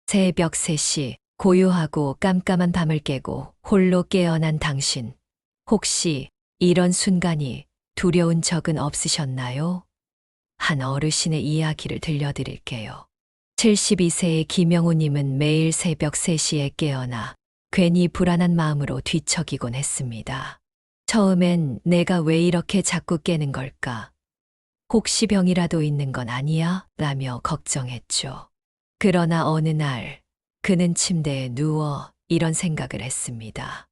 새벽 3시 고요하고 깜깜한 밤을 깨고 홀로 깨어난 당신. 혹시 이런 순간이 두려운 적은 없으셨나요? 한 어르신의 이야기를 들려드릴게요. 72세의 김영우님은 매일 새벽 3시에 깨어나 괜히 불안한 마음으로 뒤척이곤 했습니다. 처음엔 내가 왜 이렇게 자꾸 깨는 걸까? 혹시 병이라도 있는 건 아니야? 라며 걱정했죠. 그러나 어느 날 그는 침대에 누워 이런 생각을 했습니다.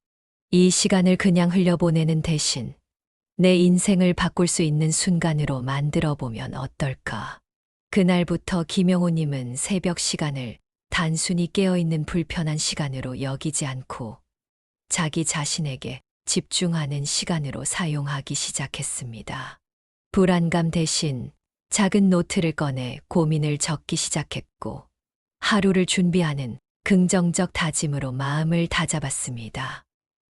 이 시간을 그냥 흘려보내는 대신 내 인생을 바꿀 수 있는 순간으로 만들어 보면 어떨까? 그날부터 김영호님은 새벽 시간을 단순히 깨어있는 불편한 시간으로 여기지 않고 자기 자신에게 집중하는 시간으로 사용하기 시작했습니다. 불안감 대신 작은 노트를 꺼내 고민을 적기 시작했고 하루를 준비하는 긍정적 다짐으로 마음을 다잡았습니다.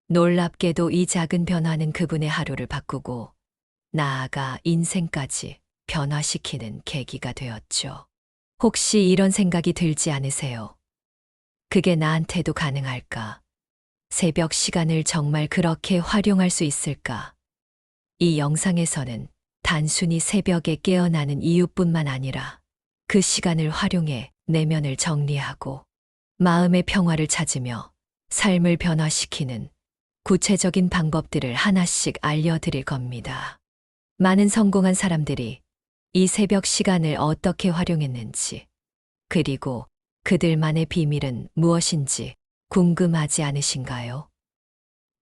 놀랍게도 이 작은 변화는 그분의 하루를 바꾸고 나아가 인생까지 변화시키는 계기가 되었죠. 혹시 이런 생각이 들지 않으세요? 그게 나한테도 가능할까? 새벽 시간을 정말 그렇게 활용할 수 있을까? 이 영상에서는 단순히 새벽에 깨어나는 이유뿐만 아니라 그 시간을 활용해 내면을 정리하고 마음의 평화를 찾으며 삶을 변화시키는 구체적인 방법들을 하나씩 알려드릴 겁니다. 많은 성공한 사람들이 이 새벽 시간을 어떻게 활용했는지, 그리고 그들만의 비밀은 무엇인지 궁금하지 않으신가요?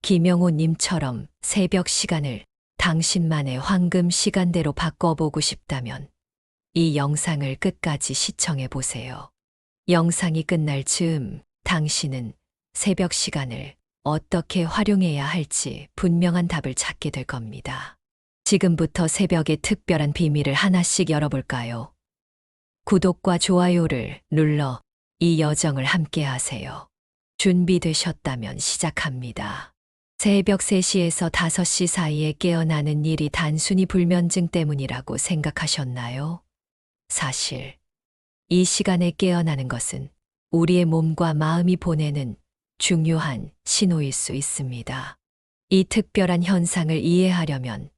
김영호 님처럼 새벽 시간을 당신만의 황금 시간대로 바꿔보고 싶다면 이 영상을 끝까지 시청해 보세요. 영상이 끝날 즈음 당신은 새벽 시간을 어떻게 활용해야 할지 분명한 답을 찾게 될 겁니다. 지금부터 새벽의 특별한 비밀을 하나씩 열어볼까요? 구독과 좋아요를 눌러 이 여정을 함께 하세요. 준비되셨다면 시작합니다. 새벽 3시에서 5시 사이에 깨어나는 일이 단순히 불면증 때문이라고 생각하셨나요? 사실 이 시간에 깨어나는 것은 우리의 몸과 마음이 보내는 중요한 신호일 수 있습니다. 이 특별한 현상을 이해하려면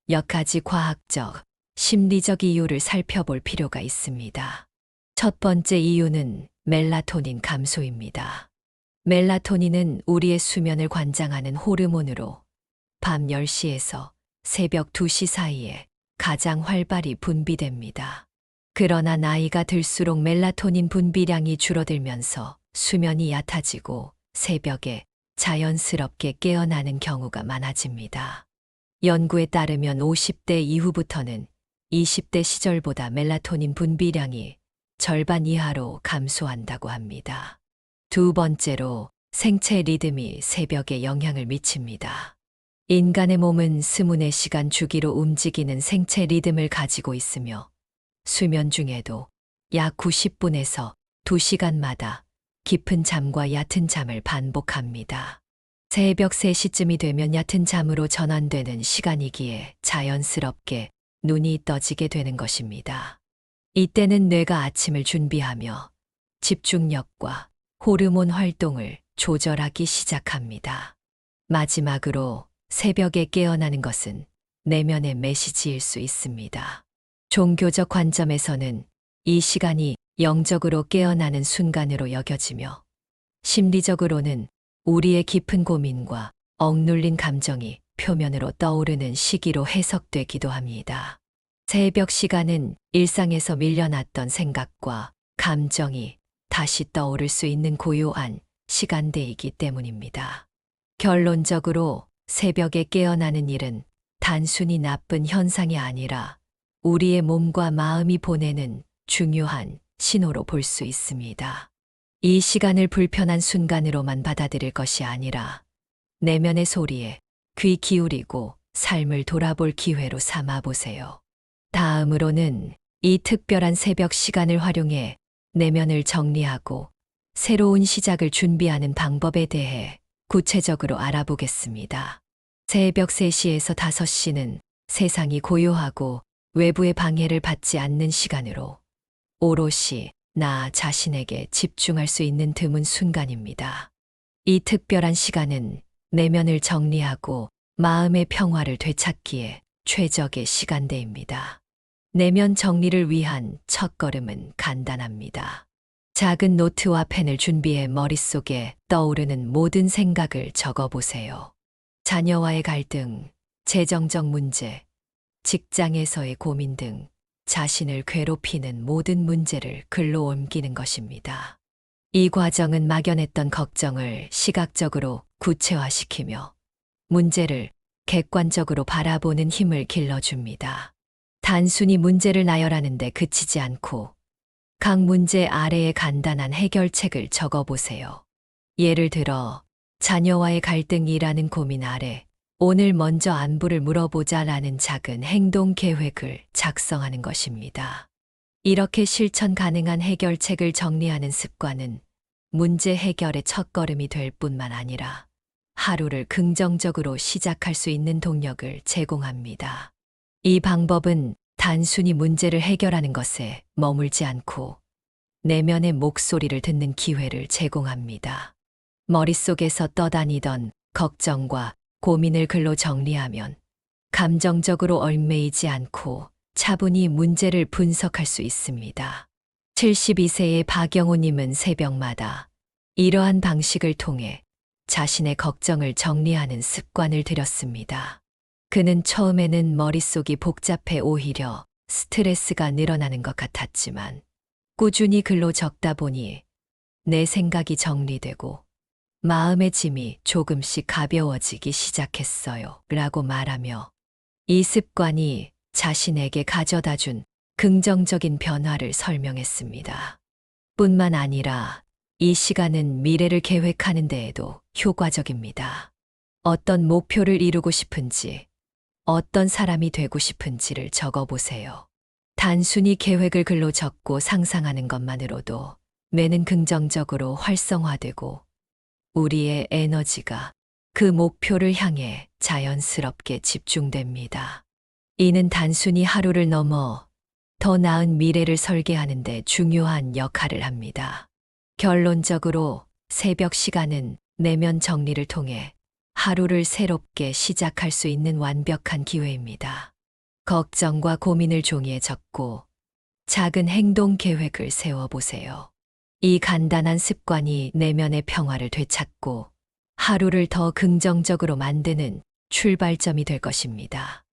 몇 가지 과학적, 심리적 이유를 살펴볼 필요가 있습니다. 첫 번째 이유는 멜라토닌 감소입니다. 멜라토닌은 우리의 수면을 관장하는 호르몬으로 밤 10시에서 새벽 2시 사이에 가장 활발히 분비됩니다. 그러나 나이가 들수록 멜라토닌 분비량이 줄어들면서 수면이 얕아지고 새벽에 자연스럽게 깨어나는 경우가 많아집니다. 연구에 따르면 50대 이후부터는 20대 시절보다 멜라토닌 분비량이 절반 이하로 감소한다고 합니다. 두 번째로 생체 리듬이 새벽에 영향을 미칩니다. 인간의 몸은 24시간 주기로 움직이는 생체 리듬을 가지고 있으며 수면 중에도 약 90분에서 2시간마다 깊은 잠과 얕은 잠을 반복합니다. 새벽 3시쯤이 되면 얕은 잠으로 전환되는 시간이기에 자연스럽게 눈이 떠지게 되는 것입니다. 이때는 뇌가 아침을 준비하며 집중력과 호르몬 활동을 조절하기 시작합니다. 마지막으로 새벽에 깨어나는 것은 내면의 메시지일 수 있습니다. 종교적 관점에서는 이 시간이 영적으로 깨어나는 순간으로 여겨지며 심리적으로는 우리의 깊은 고민과 억눌린 감정이 표면으로 떠오르는 시기로 해석되기도 합니다. 새벽 시간은 일상에서 밀려났던 생각과 감정이 다시 떠오를 수 있는 고요한 시간대이기 때문입니다. 결론적으로 새벽에 깨어나는 일은 단순히 나쁜 현상이 아니라 우리의 몸과 마음이 보내는 중요한 신호로 볼 수 있습니다. 이 시간을 불편한 순간으로만 받아들일 것이 아니라 내면의 소리에 귀 기울이고 삶을 돌아볼 기회로 삼아 보세요. 다음으로는 이 특별한 새벽 시간을 활용해 내면을 정리하고 새로운 시작을 준비하는 방법에 대해 구체적으로 알아보겠습니다. 새벽 3시에서 5시는 세상이 고요하고 외부의 방해를 받지 않는 시간으로 오롯이 나 자신에게 집중할 수 있는 드문 순간입니다. 이 특별한 시간은 내면을 정리하고 마음의 평화를 되찾기에 최적의 시간대입니다. 내면 정리를 위한 첫걸음은 간단합니다. 작은 노트와 펜을 준비해 머릿속에 떠오르는 모든 생각을 적어보세요. 자녀와의 갈등, 재정적 문제, 직장에서의 고민 등 자신을 괴롭히는 모든 문제를 글로 옮기는 것입니다. 이 과정은 막연했던 걱정을 시각적으로 구체화시키며 문제를 객관적으로 바라보는 힘을 길러줍니다. 단순히 문제를 나열하는데 그치지 않고 각 문제 아래에 간단한 해결책을 적어보세요. 예를 들어, 자녀와의 갈등이라는 고민 아래 오늘 먼저 안부를 물어보자라는 작은 행동 계획을 작성하는 것입니다. 이렇게 실천 가능한 해결책을 정리하는 습관은 문제 해결의 첫걸음이 될 뿐만 아니라 하루를 긍정적으로 시작할 수 있는 동력을 제공합니다. 이 방법은 단순히 문제를 해결하는 것에 머물지 않고 내면의 목소리를 듣는 기회를 제공합니다. 머릿속에서 떠다니던 걱정과 고민을 글로 정리하면 감정적으로 얽매이지 않고 차분히 문제를 분석할 수 있습니다. 72세의 박영호님은 새벽마다 이러한 방식을 통해 자신의 걱정을 정리하는 습관을 들였습니다. 그는 처음에는 머릿속이 복잡해 오히려 스트레스가 늘어나는 것 같았지만 꾸준히 글로 적다 보니 내 생각이 정리되고 마음의 짐이 조금씩 가벼워지기 시작했어요. 라고 말하며 이 습관이 자신에게 가져다 준 긍정적인 변화를 설명했습니다. 뿐만 아니라 이 시간은 미래를 계획하는 데에도 효과적입니다. 어떤 목표를 이루고 싶은지, 어떤 사람이 되고 싶은지를 적어보세요. 단순히 계획을 글로 적고 상상하는 것만으로도 뇌는 긍정적으로 활성화되고 우리의 에너지가 그 목표를 향해 자연스럽게 집중됩니다. 이는 단순히 하루를 넘어 더 나은 미래를 설계하는 데 중요한 역할을 합니다. 결론적으로 새벽 시간은 내면 정리를 통해 하루를 새롭게 시작할 수 있는 완벽한 기회입니다. 걱정과 고민을 종이에 적고 작은 행동 계획을 세워보세요. 이 간단한 습관이 내면의 평화를 되찾고 하루를 더 긍정적으로 만드는 출발점이 될 것입니다.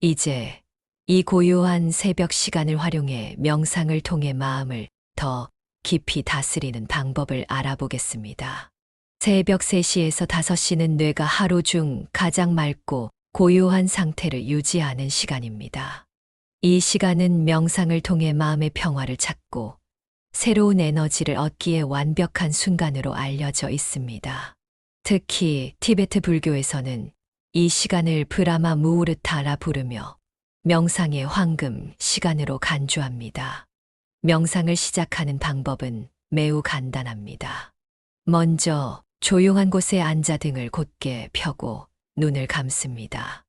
이제 이 고요한 새벽 시간을 활용해 명상을 통해 마음을 더 깊이 다스리는 방법을 알아보겠습니다. 새벽 3시에서 5시는 뇌가 하루 중 가장 맑고 고요한 상태를 유지하는 시간입니다. 이 시간은 명상을 통해 마음의 평화를 찾고 새로운 에너지를 얻기에 완벽한 순간으로 알려져 있습니다. 특히 티베트 불교에서는 이 시간을 브라마 무우르타라 부르며 명상의 황금 시간으로 간주합니다. 명상을 시작하는 방법은 매우 간단합니다. 먼저 조용한 곳에 앉아 등을 곧게 펴고 눈을 감습니다.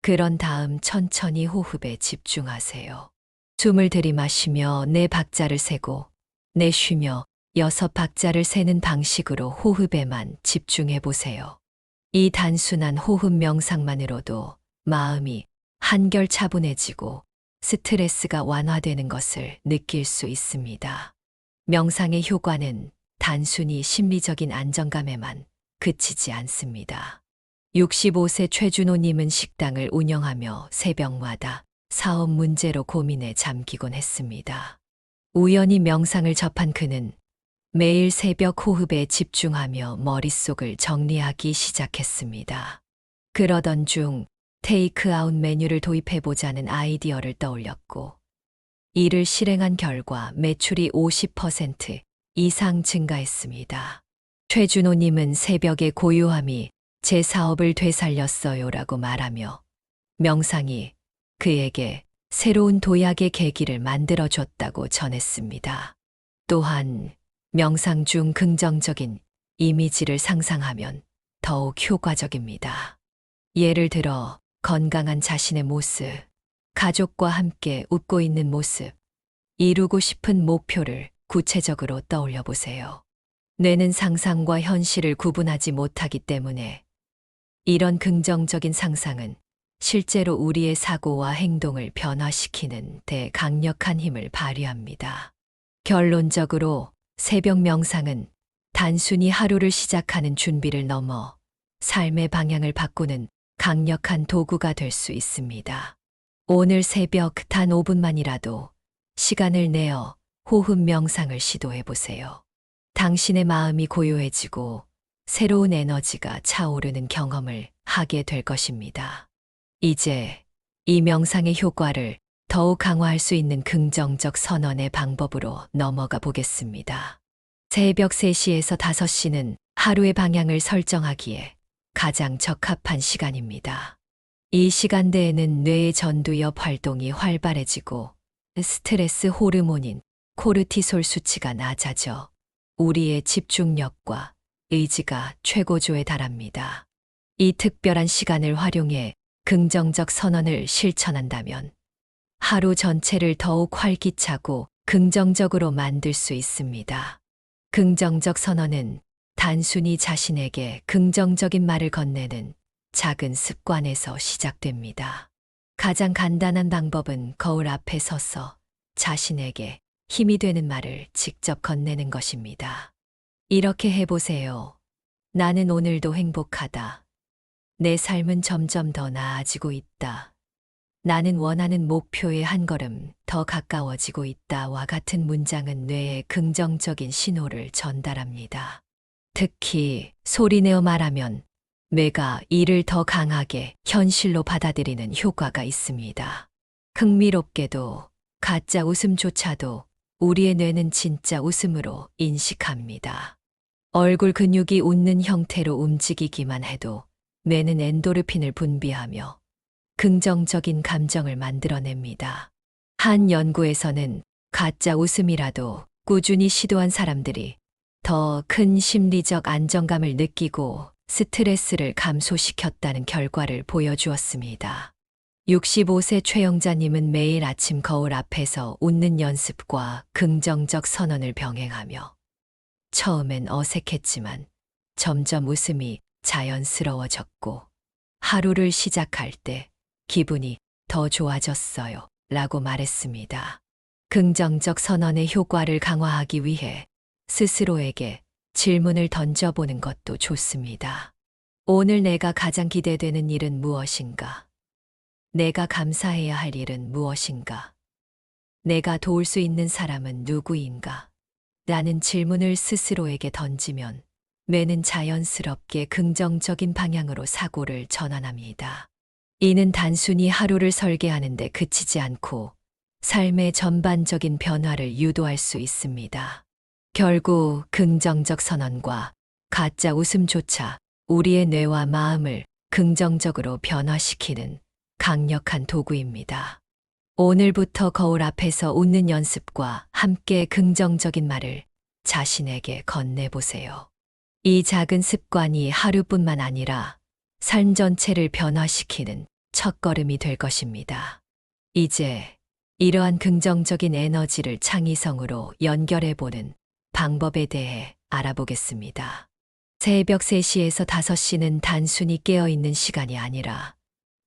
그런 다음 천천히 호흡에 집중하세요. 숨을 들이마시며 4박자를 세고 내쉬며 6박자를 세는 방식으로 호흡에만 집중해 보세요. 이 단순한 호흡 명상만으로도 마음이 한결 차분해지고 스트레스가 완화되는 것을 느낄 수 있습니다. 명상의 효과는 단순히 심리적인 안정감에만 그치지 않습니다. 65세 최준호님은 식당을 운영하며 새벽마다 사업 문제로 고민에 잠기곤 했습니다. 우연히 명상을 접한 그는 매일 새벽 호흡에 집중하며 머릿속을 정리하기 시작했습니다. 그러던 중 테이크아웃 메뉴를 도입해보자는 아이디어를 떠올렸고 이를 실행한 결과 매출이 50% 이상 증가했습니다. 최준호님은 새벽의 고요함이 제 사업을 되살렸어요라고 말하며 명상이 그에게 새로운 도약의 계기를 만들어줬다고 전했습니다. 또한 명상 중 긍정적인 이미지를 상상하면 더욱 효과적입니다. 예를 들어 건강한 자신의 모습, 가족과 함께 웃고 있는 모습, 이루고 싶은 목표를 구체적으로 떠올려 보세요. 뇌는 상상과 현실을 구분하지 못하기 때문에 이런 긍정적인 상상은 실제로 우리의 사고와 행동을 변화시키는 데 강력한 힘을 발휘합니다. 결론적으로 새벽 명상은 단순히 하루를 시작하는 준비를 넘어 삶의 방향을 바꾸는 강력한 도구가 될 수 있습니다. 오늘 새벽 단 5분만이라도 시간을 내어 호흡 명상을 시도해 보세요. 당신의 마음이 고요해지고 새로운 에너지가 차오르는 경험을 하게 될 것입니다. 이제 이 명상의 효과를 더욱 강화할 수 있는 긍정적 선언의 방법으로 넘어가 보겠습니다. 새벽 3시에서 5시는 하루의 방향을 설정하기에 가장 적합한 시간입니다. 이 시간대에는 뇌의 전두엽 활동이 활발해지고 스트레스 호르몬인 코르티솔 수치가 낮아져 우리의 집중력과 의지가 최고조에 달합니다. 이 특별한 시간을 활용해 긍정적 선언을 실천한다면 하루 전체를 더욱 활기차고 긍정적으로 만들 수 있습니다. 긍정적 선언은 단순히 자신에게 긍정적인 말을 건네는 작은 습관에서 시작됩니다. 가장 간단한 방법은 거울 앞에 서서 자신에게 힘이 되는 말을 직접 건네는 것입니다. 이렇게 해보세요. 나는 오늘도 행복하다. 내 삶은 점점 더 나아지고 있다. 나는 원하는 목표에 한 걸음 더 가까워지고 있다와 같은 문장은 뇌에 긍정적인 신호를 전달합니다. 특히 소리내어 말하면 뇌가 이를 더 강하게 현실로 받아들이는 효과가 있습니다. 흥미롭게도 가짜 웃음조차도 우리의 뇌는 진짜 웃음으로 인식합니다. 얼굴 근육이 웃는 형태로 움직이기만 해도 뇌는 엔도르핀을 분비하며 긍정적인 감정을 만들어냅니다. 한 연구에서는 가짜 웃음이라도 꾸준히 시도한 사람들이 더 큰 심리적 안정감을 느끼고 스트레스를 감소시켰다는 결과를 보여주었습니다. 65세 최영자님은 매일 아침 거울 앞에서 웃는 연습과 긍정적 선언을 병행하며 처음엔 어색했지만 점점 웃음이 자연스러워졌고 하루를 시작할 때 기분이 더 좋아졌어요. 라고 말했습니다. 긍정적 선언의 효과를 강화하기 위해 스스로에게 질문을 던져보는 것도 좋습니다. 오늘 내가 가장 기대되는 일은 무엇인가? 내가 감사해야 할 일은 무엇인가? 내가 도울 수 있는 사람은 누구인가? 라는 질문을 스스로에게 던지면 뇌는 자연스럽게 긍정적인 방향으로 사고를 전환합니다. 이는 단순히 하루를 설계하는 데 그치지 않고 삶의 전반적인 변화를 유도할 수 있습니다. 결국 긍정적 선언과 가짜 웃음조차 우리의 뇌와 마음을 긍정적으로 변화시키는 강력한 도구입니다. 오늘부터 거울 앞에서 웃는 연습과 함께 긍정적인 말을 자신에게 건네보세요. 이 작은 습관이 하루뿐만 아니라 삶 전체를 변화시키는 첫걸음이 될 것입니다. 이제 이러한 긍정적인 에너지를 창의성으로 연결해보는 방법에 대해 알아보겠습니다. 새벽 3시에서 5시는 단순히 깨어있는 시간이 아니라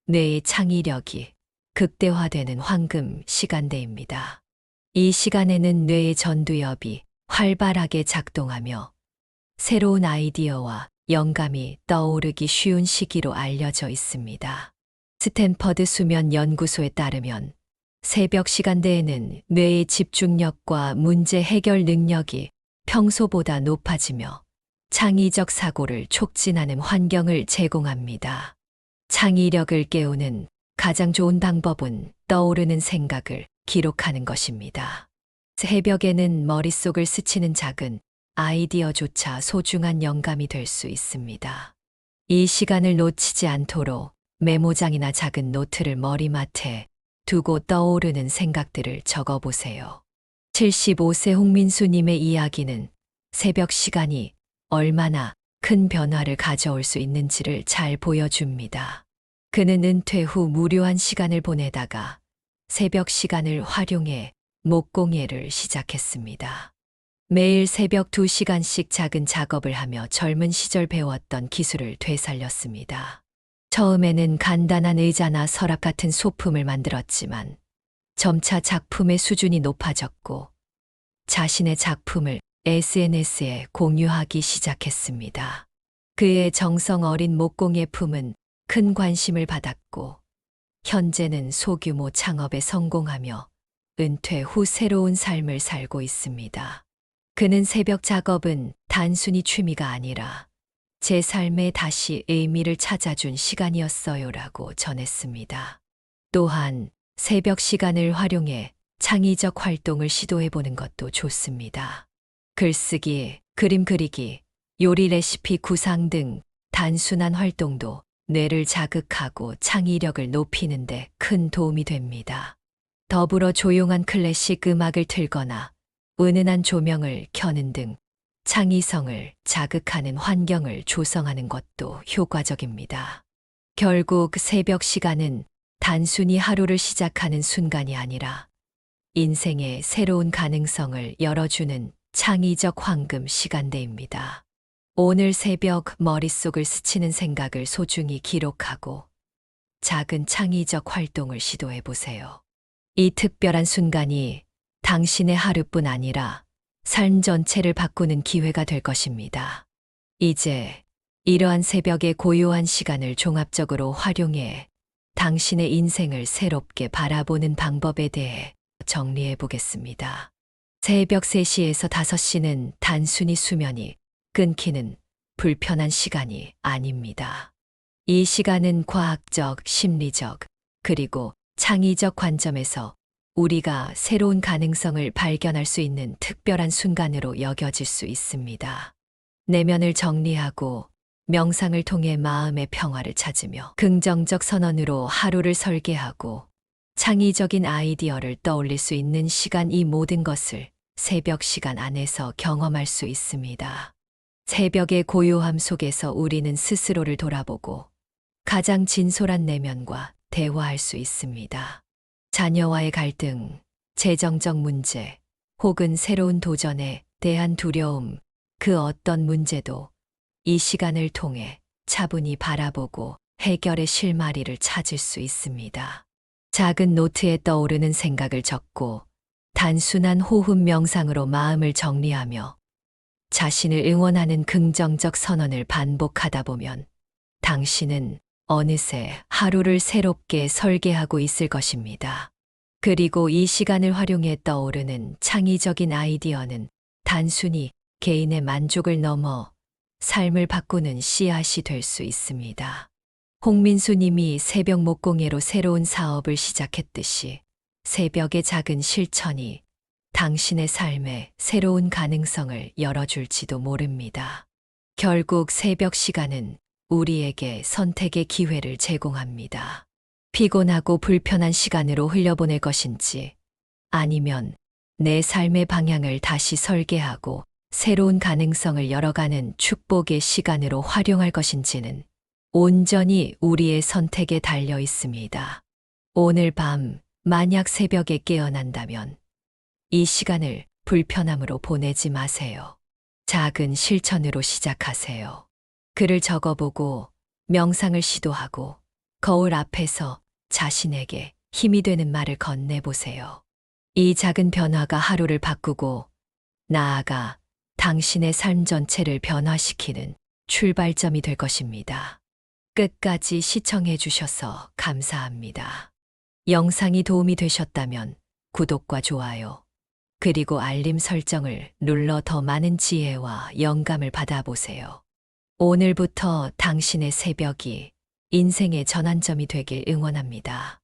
뇌의 창의력이 극대화되는 황금 시간대입니다. 이 시간에는 뇌의 전두엽이 활발하게 작동하며 새로운 아이디어와 영감이 떠오르기 쉬운 시기로 알려져 있습니다. 스탠퍼드 수면 연구소에 따르면 새벽 시간대에는 뇌의 집중력과 문제 해결 능력이 평소보다 높아지며 창의적 사고를 촉진하는 환경을 제공합니다. 창의력을 깨우는 가장 좋은 방법은 떠오르는 생각을 기록하는 것입니다. 새벽에는 머릿속을 스치는 작은 아이디어조차 소중한 영감이 될 수 있습니다. 이 시간을 놓치지 않도록 메모장이나 작은 노트를 머리맡에 두고 떠오르는 생각들을 적어보세요. 75세 홍민수님의 이야기는 새벽 시간이 얼마나 큰 변화를 가져올 수 있는지를 잘 보여줍니다. 그는 은퇴 후 무료한 시간을 보내다가 새벽 시간을 활용해 목공예를 시작했습니다. 매일 새벽 2시간씩 작은 작업을 하며 젊은 시절 배웠던 기술을 되살렸습니다. 처음에는 간단한 의자나 서랍 같은 소품을 만들었지만 점차 작품의 수준이 높아졌고 자신의 작품을 SNS에 공유하기 시작했습니다. 그의 정성 어린 목공예품은 큰 관심을 받았고 현재는 소규모 창업에 성공하며 은퇴 후 새로운 삶을 살고 있습니다. 그는 새벽 작업은 단순히 취미가 아니라 제 삶에 다시 의미를 찾아준 시간이었어요라고 전했습니다. 또한 새벽 시간을 활용해 창의적 활동을 시도해보는 것도 좋습니다. 글쓰기, 그림 그리기, 요리 레시피 구상 등 단순한 활동도 뇌를 자극하고 창의력을 높이는 데 큰 도움이 됩니다. 더불어 조용한 클래식 음악을 틀거나 은은한 조명을 켜는 등 창의성을 자극하는 환경을 조성하는 것도 효과적입니다. 결국 새벽 시간은 단순히 하루를 시작하는 순간이 아니라 인생의 새로운 가능성을 열어주는 창의적 황금 시간대입니다. 오늘 새벽 머릿속을 스치는 생각을 소중히 기록하고 작은 창의적 활동을 시도해 보세요. 이 특별한 순간이 당신의 하루뿐 아니라 삶 전체를 바꾸는 기회가 될 것입니다. 이제 이러한 새벽의 고요한 시간을 종합적으로 활용해 당신의 인생을 새롭게 바라보는 방법에 대해 정리해 보겠습니다. 새벽 3시에서 5시는 단순히 수면이 끊기는 불편한 시간이 아닙니다. 이 시간은 과학적, 심리적, 그리고 창의적 관점에서 우리가 새로운 가능성을 발견할 수 있는 특별한 순간으로 여겨질 수 있습니다. 내면을 정리하고 명상을 통해 마음의 평화를 찾으며 긍정적 선언으로 하루를 설계하고 창의적인 아이디어를 떠올릴 수 있는 시간, 이 모든 것을 새벽 시간 안에서 경험할 수 있습니다. 새벽의 고요함 속에서 우리는 스스로를 돌아보고 가장 진솔한 내면과 대화할 수 있습니다. 자녀와의 갈등, 재정적 문제, 혹은 새로운 도전에 대한 두려움, 그 어떤 문제도 이 시간을 통해 차분히 바라보고 해결의 실마리를 찾을 수 있습니다. 작은 노트에 떠오르는 생각을 적고 단순한 호흡 명상으로 마음을 정리하며 자신을 응원하는 긍정적 선언을 반복하다 보면 당신은 어느새 하루를 새롭게 설계하고 있을 것입니다. 그리고 이 시간을 활용해 떠오르는 창의적인 아이디어는 단순히 개인의 만족을 넘어 삶을 바꾸는 씨앗이 될 수 있습니다. 홍민수 님이 새벽 목공예로 새로운 사업을 시작했듯이 새벽의 작은 실천이 당신의 삶에 새로운 가능성을 열어줄지도 모릅니다. 결국 새벽 시간은 우리에게 선택의 기회를 제공합니다. 피곤하고 불편한 시간으로 흘려보낼 것인지 아니면 내 삶의 방향을 다시 설계하고 새로운 가능성을 열어가는 축복의 시간으로 활용할 것인지는 온전히 우리의 선택에 달려 있습니다. 오늘 밤 만약 새벽에 깨어난다면 이 시간을 불편함으로 보내지 마세요. 작은 실천으로 시작하세요. 글을 적어보고 명상을 시도하고 거울 앞에서 자신에게 힘이 되는 말을 건네보세요. 이 작은 변화가 하루를 바꾸고 나아가 당신의 삶 전체를 변화시키는 출발점이 될 것입니다. 끝까지 시청해 주셔서 감사합니다. 영상이 도움이 되셨다면 구독과 좋아요, 그리고 알림 설정을 눌러 더 많은 지혜와 영감을 받아보세요. 오늘부터 당신의 새벽이 인생의 전환점이 되길 응원합니다.